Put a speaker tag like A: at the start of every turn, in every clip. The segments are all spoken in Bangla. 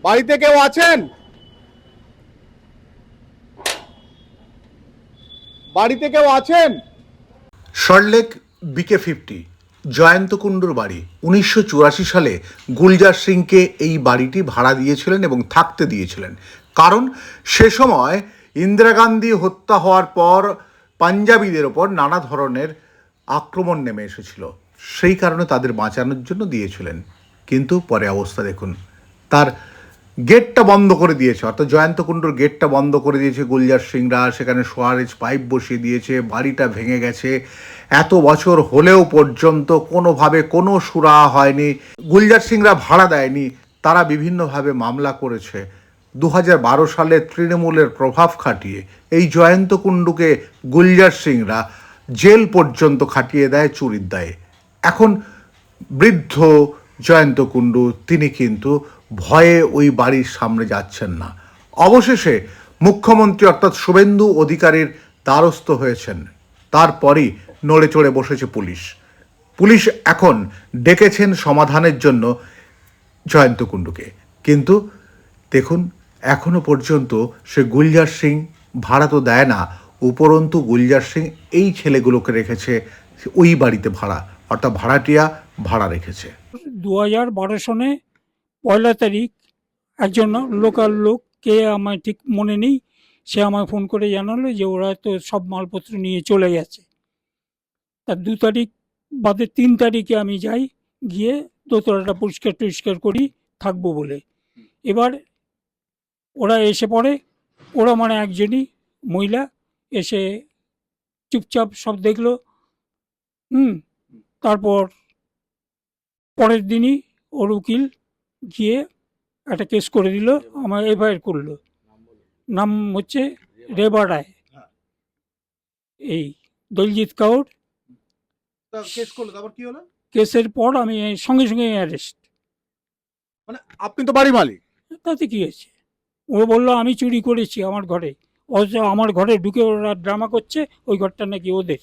A: বাড়িতে কেউ আছেন? বাড়িতে কেউ আছেন?
B: সল্টলেক BK50 জয়ন্ত কুণ্ডুর বাড়ি। 1984 সালে গুলজার সিংকে এই বাড়িটি ভাড়া দিয়েছিলেন এবং থাকতে দিয়েছিলেন, কারণ সে সময় ইন্দিরা গান্ধী হত্যা হওয়ার পর পাঞ্জাবিদের ওপর নানা ধরনের আক্রমণ নেমে এসেছিল, সেই কারণে তাদের বাঁচানোর জন্য দিয়েছিলেন। কিন্তু পরে অবস্থা দেখুন, তার গেটটা বন্ধ করে দিয়েছে, অর্থাৎ জয়ন্ত কুণ্ডুর গেটটা বন্ধ করে দিয়েছে গুলজার সিংরা, সেখানে সোয়ারেজ পাইপ বসিয়ে দিয়েছে, বাড়িটা ভেঙে গেছে। এত বছর হলেও পর্যন্ত কোনোভাবে কোনো সুরাহা হয়নি, গুলজার সিংরা ভাড়া দেয়নি, তারা বিভিন্নভাবে মামলা করেছে। 2012 সালে তৃণমূলের প্রভাব খাটিয়ে এই জয়ন্ত কুণ্ডুকে গুলজার সিংরা জেল পর্যন্ত খাটিয়ে দেয় চুরির দায়ে। এখন বৃদ্ধ জয়ন্ত কুণ্ডু তিনি কিন্তু ভয়ে ওই বাড়ির সামনে যাচ্ছেন না। অবশেষে মুখ্যমন্ত্রী অর্থাৎ শুভেন্দু অধিকারীর দ্বারস্থ হয়েছেন, তারপরই নড়ে চড়ে বসেছে পুলিশ। পুলিশ এখন ডেকেছেন সমাধানের জন্য জয়ন্ত কুণ্ডুকে, কিন্তু দেখুন এখনো পর্যন্ত সে গুলজার সিং ভাড়া তো দেয় না, উপরন্তু গুলজার সিং এই ছেলেগুলোকে রেখেছে ওই বাড়িতে ভাড়া, অর্থাৎ ভাড়াটিয়া ভাড়া রেখেছে।
C: 2012 সনে 1 তারিখ একজন লোকাল লোক, কে আমার ঠিক মনে নেই, সে আমায় ফোন করে জানালো যে ওরা তো সব মালপত্র নিয়ে চলে গেছে। তার 2 তারিখ বাদে 3 তারিখে আমি যাই, গিয়ে দোতলাটা পরিষ্কার টরিষ্কার করি থাকবো বলে। এবার ওরা এসে পড়ে, ওরা মানে একজনই মহিলা এসে চুপচাপ সব দেখলো। তারপর পরের দিনই ওর উকিল গিয়ে একটা কেস করে দিল, আমার এফআইআর করলো। নাম হচ্ছে রেবা রায়, এই দলজিৎ কাউর।
A: কেস করলো, তারপর কি হলো?
C: কেসের পর আমি সঙ্গে সঙ্গে অ্যারেস্ট।
A: মানে আপনি তো বাড়ি মালিক।
C: তাতে কি হয়েছে? ও বললো আমি চুরি করেছি আমার ঘরে, অথচ আমার ঘরে ঢুকে ওরা ড্রামা করছে, ওই ঘরটা নাকি ওদের।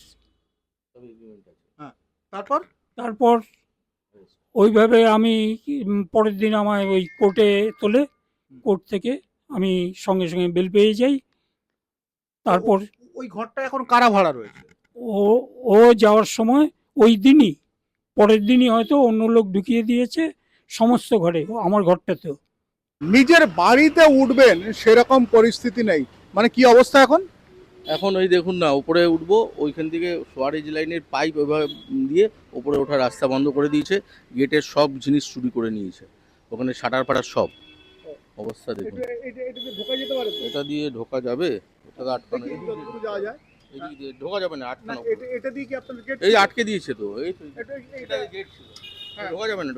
A: হ্যাঁ, তারপর
C: তারপর ওইভাবে আমি পরের দিন আমায় ওই কোর্টে তোলে, কোর্ট থেকে আমি সঙ্গে সঙ্গে বেল পেয়ে যাই। তারপর
A: ওই ঘরটা এখন কারা ভাড়া রয়েছে?
C: ও ও যাওয়ার সময় ওই দিনই, পরের দিনই হয়তো অন্য লোক ঢুকিয়ে দিয়েছে সমস্ত ঘরে, আমার ঘরটাতেও।
A: নিজের বাড়িতে উঠবেন সেরকম পরিস্থিতি নেই, মানে কি অবস্থা এখন?
D: এখন ওই দেখুন না, উপরে উঠবো, ওইখান থেকে সোয়ারেজ লাইনের পাইপ ওইভাবে দিয়ে উপরে ওঠার রাস্তা বন্ধ করে দিয়েছে, গেটের সব জিনিস চুরি করে নিয়েছে, ওখানে শাটার ফাটার সব অবস্থা দেখুন।
A: ঢোকা যেতে পারে তো?
D: এটা দিয়ে ঢোকা যাবে? ওটা তো আটকানো,
A: যতটুকু যাওয়া যায়।
D: এদিক দিয়ে ঢোকা যাবে না, আটকানো।
A: এটা দিয়ে কি আপনাদের গেট?
D: এই আটকে দিয়েছে তো, এই তো
A: এটা
D: গেট ছিল,
A: হ্যাঁ।
D: ঢোকা যাবে না,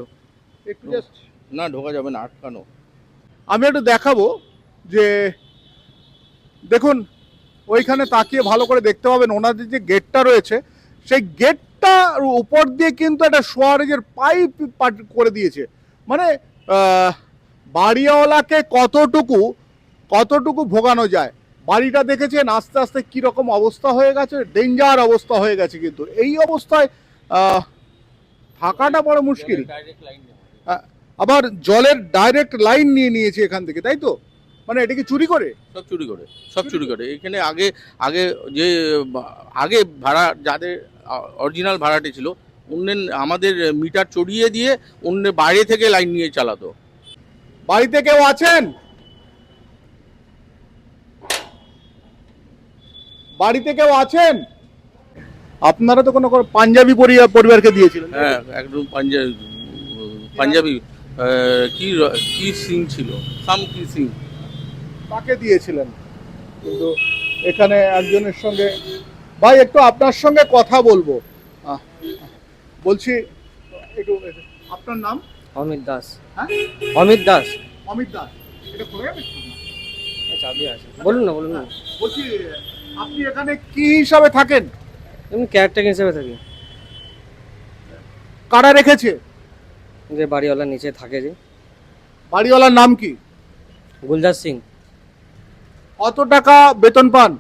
A: একটু জাস্ট
D: না ঢোকা যাবে না, আটকানো।
A: আমি একটু দেখাবো যে দেখুন, ওইখানে তাকিয়ে ভালো করে দেখতে পাবেন ওনাদের যে গেটটা রয়েছে, সেই গেটটার উপর দিয়ে কিন্তু একটা সোয়ারেজের পাইপ করে দিয়েছে। মানে বাড়িওয়ালাকে কতটুকু ভোগানো যায়। বাড়িটা দেখেছেন আস্তে আস্তে কীরকম অবস্থা হয়ে গেছে, ডেঞ্জার অবস্থা হয়ে গেছে। কিন্তু এই অবস্থায় থাকাটা বড় মুশকিল। আবার জলের ডাইরেক্ট লাইন নিয়ে নিয়েছে এখান থেকে, তাই তো? মানে এটা কি চুরি করে?
D: সব চুরি করে এখানে। আগে যে আগে ভাড়া যাদের অরিজিনাল ভাড়াটে ছিল, অন্যের আমাদের মিটার চড়িয়ে দিয়ে অন্যের বাইরে থেকে লাইন নিয়ে চালাতো।
A: বাড়িতে কেউ আছেন? বাড়িতে কেউ আছেন? আপনারা তো কোনো পাঞ্জাবি পরিবারকে দিয়েছিলেন।
D: হ্যাঁ, একদম পাঞ্জাবি কি সিং ছিল, কি সিং,
A: তাকে দিয়েছিলেন। কিন্তু এখানে একজনের সঙ্গে, ভাই একটু আপনার সঙ্গে কথা বলবো। বলছি একটু, আপনার নাম?
E: অমিত দাস।
A: হ্যাঁ,
E: অমিত দাস।
A: অমিত দাস। এটা খোলা যাবে?
E: চাবি আছে, বলুন না বলুন না।
A: বলছি আপনি এখানে কি হিসাবে থাকেন?
E: এমনি কেয়ারটেকার হিসেবে থাকি।
A: কারা রেখেছে?
E: যে বাড়িওয়ালা নিচে থাকে, যে
A: বাড়িওয়ালার নাম কি?
E: গুলজার সিং।
A: কত টাকা বেতন পান?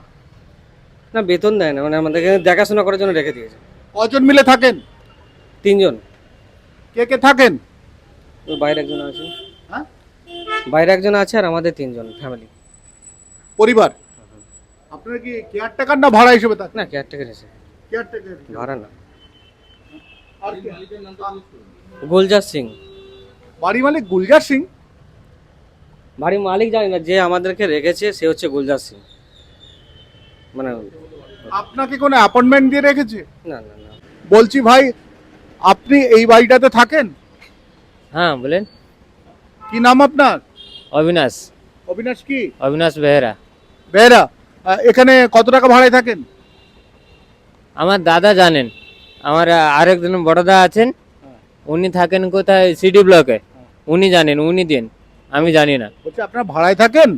E: না, বেতন দেয় না, মানে আমাদের দেখাশোনা করার জন্য রেখে দিয়েছে।
A: কজন মিলে থাকেন?
E: 3 জন।
A: কে কে থাকেন?
E: তো বাইরে একজন আছে।
A: হ্যাঁ,
E: বাইরে একজন আছে আর আমাদের 3 জন ফ্যামিলি।
A: পরিবার। আপনারা কি কেয়ারটেকার না ভাড়া হিসেবে থাকেন?
E: না কেয়ারটেকার এসে,
A: কেয়ারটেকার
E: ভাড়া না।
A: আর কি?
E: গুলজার সিং।
A: বাড়ি মালিক গুলজার সিং।
E: বাড়ির মালিক জানি না, যে আমাদেরকে রেখেছে সে হচ্ছে গুলজার সিং। মানে
A: আপনাকে কোনো অ্যাপয়েন্টমেন্ট দিয়ে রেখেছে?
E: না না না।
A: বলছি ভাই, আপনি এই বাড়িটাতে থাকেন?
F: হ্যাঁ বলেন।
A: কি নাম আপনার?
F: অবিনাশ।
A: অবিনাশ কি?
F: অবিনাশ বেহেরা।
A: বেহরা। এখানে কত টাকা ভাড়ায় থাকেন?
F: আমার দাদা জানেন, আমার আরেকজন বড় দাদা আছেন, উনি থাকেন কোথায় সিডি ব্লকে, উনি জানেন, উনি দেন, আমি জানি না।
A: বলছি আপনারা ভাড়ায় থাকেন?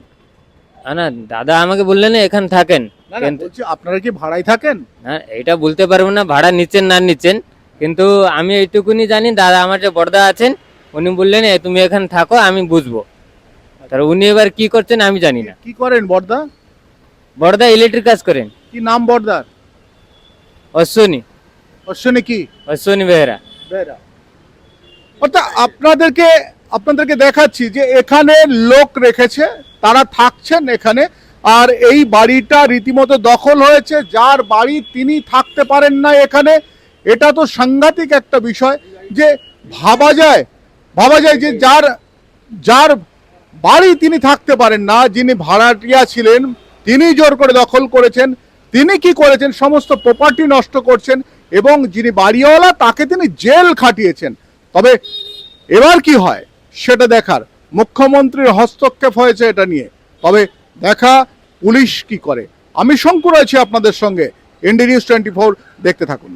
F: না দাদা আমাকে বললেন এখানে থাকেন,
A: না না,
F: কিন্তু
A: বলছি আপনারা কি ভাড়ায় থাকেন?
F: হ্যাঁ এটা বলতে পারবো না ভাড়া নিচ্ছেন না নিচ্ছেন, কিন্তু আমি এইটুকুনি জানি দাদা আমার যে বড় দাদা আছেন উনি বললেন তুমি এখানে থাকো আমি বুঝবো, তার উনি এবার কি করছেন আমি জানি না।
A: কি করেন বড়দা?
F: বড়দা ইলেকট্রিক কাজ করেন।
A: কি নাম বড়দার?
F: অশ্বিনী।
A: অশ্বিনী কি?
F: অশ্বিনী বেহেরা।
A: বেহরা। অর্থাৎ আপনাদেরকে দেখাচ্ছি যে এখানে লোক রেখেছে, তারা থাকছেন এখানে, আর এই বাড়িটা রীতিমতো দখল হয়েছে। যার বাড়ি তিনি থাকতে পারেন না এখানে। এটা তো সাংঘাতিক একটা বিষয় যে ভাবা যায় যে যার বাড়ি তিনি থাকতে পারেন না, যিনি ভাড়াটিয়া ছিলেন, তিনি জোর করে দখল করেছেন। তিনি কি করেছেন? সমস্ত প্রপার্টি নষ্ট করছেন এবং যিনি বাড়িওয়ালা তাকে তিনি জেল খাটিয়েছেন। তবে এবার কি হয় সেটা দেখার। মুখ্যমন্ত্রীর হস্তক্ষেপ হয়েছে এটা নিয়ে, তবে দেখা পুলিশ কি করে। আমি শঙ্কর আছি আপনাদের সঙ্গে, ND News 24, দেখতে থাকুন।